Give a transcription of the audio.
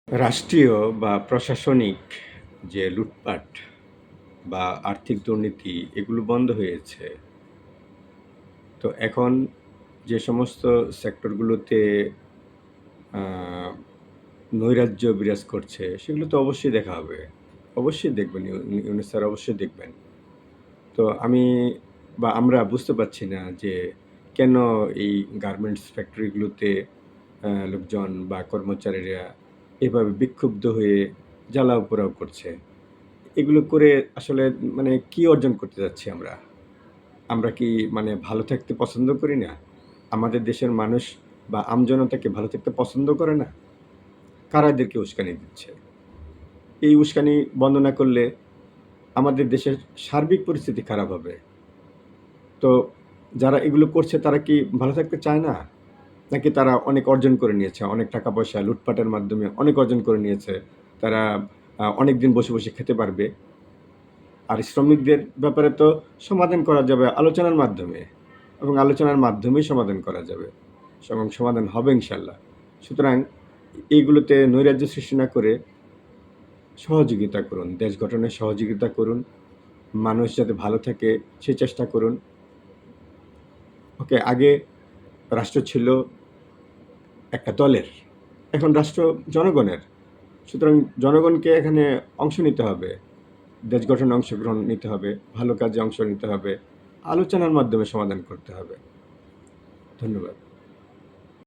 রাষ্ট্রীয় বা প্রশাসনিক যে লুটপাট বা আর্থিক দুর্নীতি এগুলো বন্ধ হয়েছে। তো এখন যে সমস্ত সেক্টরগুলোতে আ নৈরাজ্য বিরাজ করছে সেগুলো তো অবশ্যই দেখা হবে। অবশ্যই দেখবেন ইউনূস স্যার অবশ্যই দেখবেন। তো আমি বা আমরা বুঝতে পারছি না যে কেন এই গার্মেন্টস ফ্যাক্টরিগুলোতে লোকজন বা কর্মচারীরা এভাবে বিক্ষুব্ধ হয়ে জ্বালাও-পোড়াও করছে। এগুলো করে আসলে মানে কি অর্জন করতে যাচ্ছি আমরা? আমরা কি মানে ভালো থাকতে পছন্দ করি না? আমাদের দেশের মানুষ বা আমজনতা কি ভালো থাকতে পছন্দ করে না? কারা এদেরকে উস্কানি দিচ্ছে? এই উস্কানি বন্ধ না করলে আমাদের দেশের সার্বিক পরিস্থিতি খারাপ হবে। তো যারা এগুলো করছে তারা কি ভালো থাকতে চায় না? নাকি তারা অনেক অর্জন করে নিয়েছে? অনেক টাকা-পয়সা লুটপাটের মাধ্যমে অনেক অর্জন করে নিয়েছে। তারা অনেকদিন বসে, বসে খেতে পারবে। আর শ্রমিকদের ব্যাপারে তো সমাধান করা যাবে আলোচনার মাধ্যমে এবং আলোচনার মাধ্যমেই সমাধান করা যাবে এবং সমাধান হবে ইনশাল্লাহ। সুতরাং এইগুলোতে নৈরাজ্য সৃষ্টি না করে সহযোগিতা করুন। দেশ গঠনে সহযোগিতা করুন। মানুষ যাতে ভালো থাকে সে চেষ্টা করুন। ওকে আগে রাষ্ট্র ছিল একটা দলের। এখন রাষ্ট্র জনগণের। সুতরাং জনগণকে এখানে অংশ নিতে হবে। দেশ গঠনে অংশগ্রহণ নিতে হবে, ভালো কাজে অংশ নিতে হবে, আলোচনার মাধ্যমে সমাধান করতে হবে। ধন্যবাদ।